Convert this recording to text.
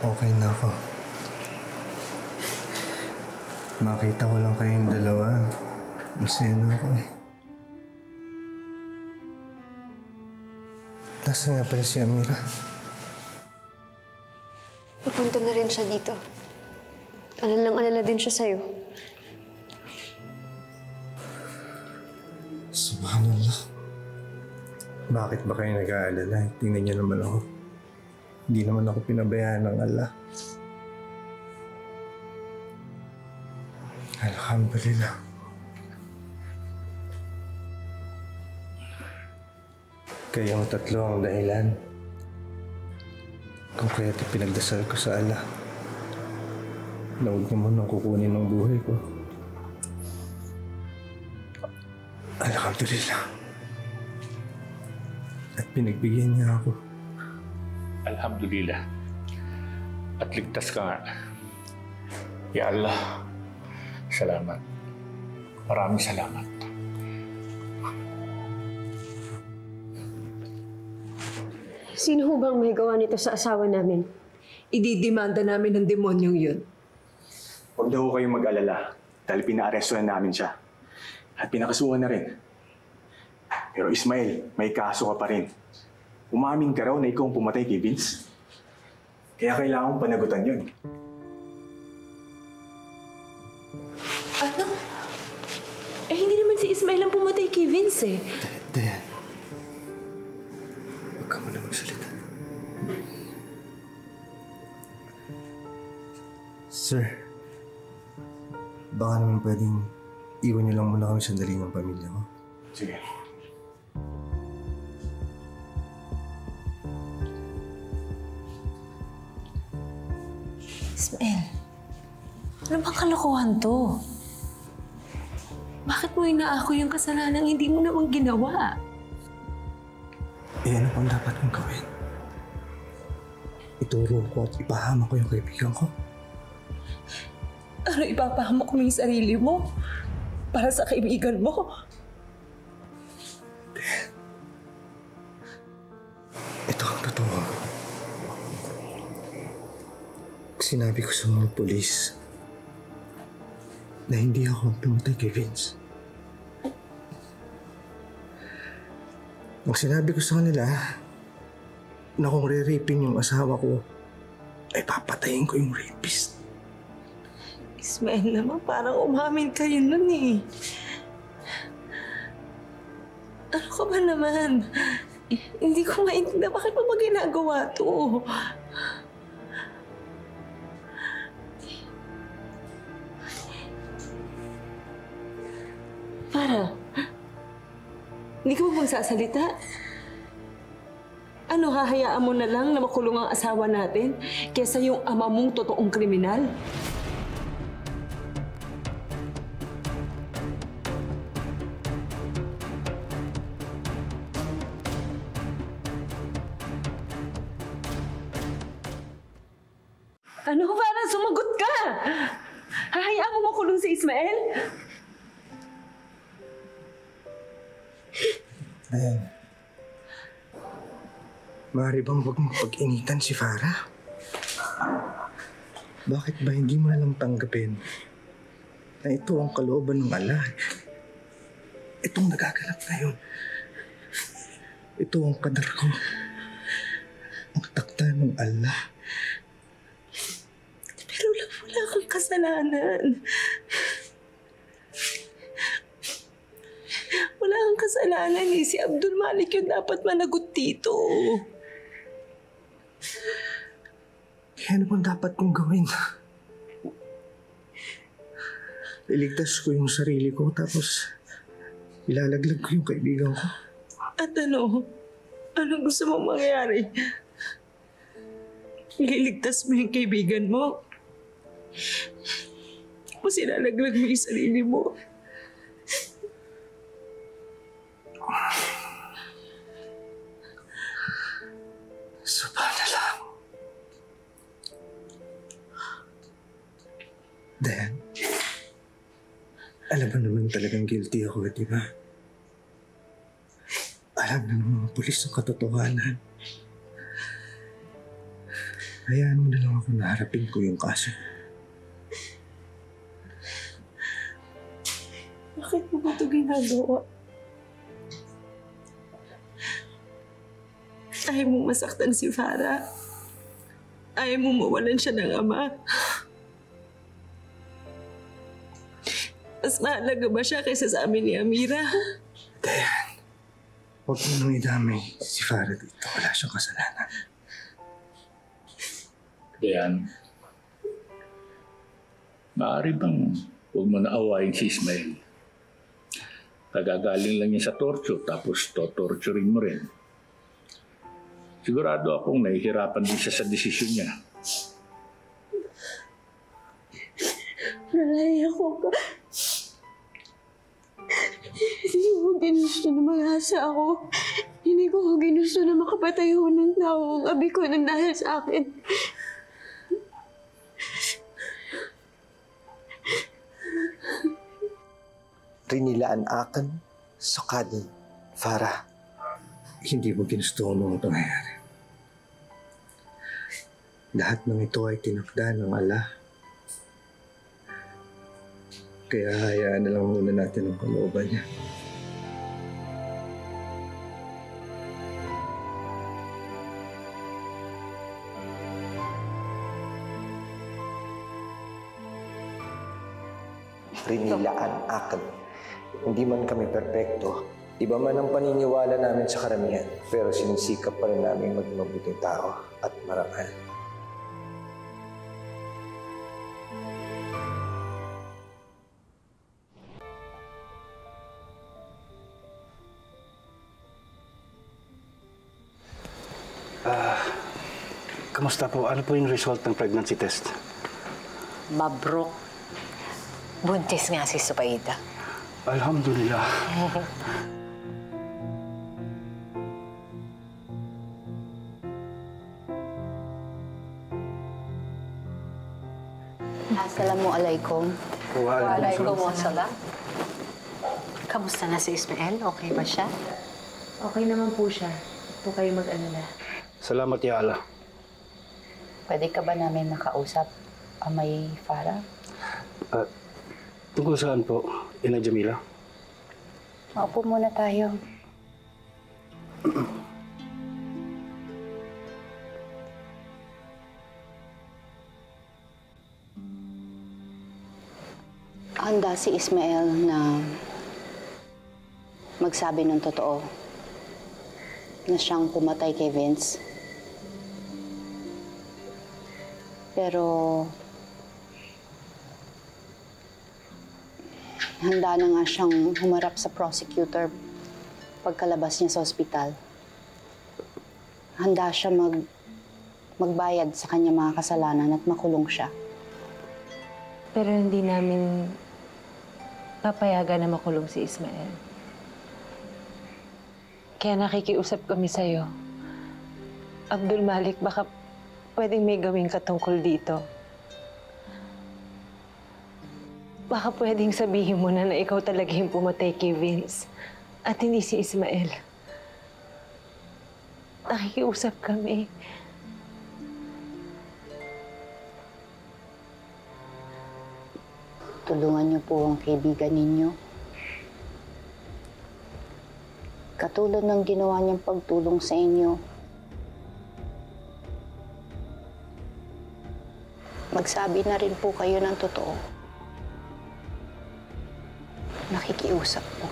Okay na ako. Makita ko lang kayong dalawa. Masaya na ako eh. Nasaan nga pala si Amira? Pupunta na rin siya dito. Alala din siya sa'yo. Subhanallah. Bakit ba kayo nag-aalala? Tingnan niyo naman ako. Hindi naman ako pinabayaan ng Allah. Alhamdulillah. Kayong tatlo ang dahilan kung kaya't pinagdasal ko sa Allah na huwag niyo munang kukunin ng buhay ko. Alhamdulillah. At pinagbigyan niya ako. Alhamdulillah. At ligtas ka nga. Ya Allah, salamat. Maraming salamat. Sino ho bang may gawa nito sa asawa namin? Ididimanda namin ng demonyong yun. Huwag na ho kayong mag-alala dahil pinaaresto na namin siya. At pinakasuhan na rin. Pero Ismael, may kaso ka pa rin. Umamin ka raw na ikaw ang pumatay kay Vince. Kaya kailangan kong panagutan yun. Ano? Eh, hindi naman si Ismael ang pumatay kay Vince eh. Dayan. Huwag ka muna magsalita. Sir, baka naman pwedeng iwan niyo lang muna kami sandali ng pamilya ko. Sige. Ismael, ano bang kalokohan to? Bakit mo inaako yung kasalanang hindi mo naman ginawa? Eh, ano pang dapat kong gawin? Ituro ko at ipahama ko yung kaibigan ko? Ano ipapahamak mo yung sarili mo? Para sa kaibigan mo? Ito ang totoo. Sinabi ko sa mga polis na hindi ako ang pumatay kay Vince. Nang sinabi ko sa kanila na kung re-rapin yung asawa ko, ay papatayin ko yung rapist. Ismael naman, parang umamin kayo nun eh. Ano ka ba naman? Hindi ko maintindihan bakit mo ba ginagawa to? Para? Hindi ka ba magsasalita? Ano, hahayaan mo na lang na makulong ang asawa natin kesa yung ama mong totoong kriminal? Ano, parang sumagot ka? Hahayaan mo makulong si Ismael? Ayan. Maaari bang huwag mong pag-initan si Farah? Bakit ba hindi mo nalang tanggapin na ito ang kalooban ng Allah? Itong nagaganap ngayon. Ito ang kadar ko. Ang takda ng Allah. Pero wala kang kasalanan. Wala kang kasalanan eh. Si Abdul Malik yung dapat managot dito. Kaya ano bang dapat kong gawin? Iligtas ko yung sarili ko tapos ilalaglag ko yung kaibigan ko. At ano? Anong gusto mong mangyari? Ililigtas mo yung kaibigan mo? O sinalaglag mo yung sarili mo? Subhanallah. Dan, alam mo naman talagang guilty ako, di ba? Alam na ng mga pulis ang katotohanan. Hayaan mo na lang ako na harapin ko yung kaso. Bakit mo ba ito ginagawa? Ayaw mo masaktan si Farah. Ayaw mo mawalan siya ng ama. Mas mahalaga ba siya kaysa sa amin ni Amira? Dayan, huwag mo nang idamay si Farah dito. Wala siyang kasalanan. Dayan, maaari bang huwag mo na awayin si Ismael? Kagagaling lang niya sa torture, tapos totorturin mo rin. Sigurado akong nahihirapan din siya sa desisyon niya. Nalaya ko. Hindi ko ginusto na mag-asa ako. Hindi ko ginusto na makapatay ko ng tao ang abi ko nang dahil sa akin. Rinilaan akan sukadin, Farah. Hindi mo ginusto ang mga pangyayari. Lahat ng ito ay tinakda ng Allah. Kaya hayaan na lang muna natin ang kalooban niya. Rinilaan akan. Hindi man kami perpekto. Iba man ang paniniwala namin sa karamihan, pero sinisikap pa rin namin maging mabuting tao at marangal. Kamusta po? Ano po yung result ng pregnancy test? Mabrok. Buntis nga si Supaida. Alhamdulillah. Assalamualaikum. Waalaikumsalam. Waalaikumsalam. Kamusta na si Ismael? Okay ba siya? Okay naman po siya. Huwag po kayo mag-alala. Salamat ya Allah. Pwede ka ba namin makausap, Amay Farah? Tungkol saan po, Ina Jamila? Maupo muna tayo. Handa si Ismael na magsabi ng totoo na siyang pumatay kay Vince. Pero handa na nga siyang humarap sa prosecutor pagkalabas niya sa ospital. Handa siya magbayad sa kanya mga kasalanan at makulong siya. Pero hindi namin papayagan na makulong si Ismael. Kaya nakikiusap kami sa'yo. Abdul Malik, baka pwedeng may gawin ka tungkol dito. Baka pwedeng sabihin mo na ikaw talaga yung pumatay kay Vince at hindi si Ismael. Nakikiusap kami. Tulungan niyo po ang kaibigan ninyo. Katulad ng ginawa niyang pagtulong sa inyo. Magsabi na rin po kayo ng totoo. Nakikiusap po.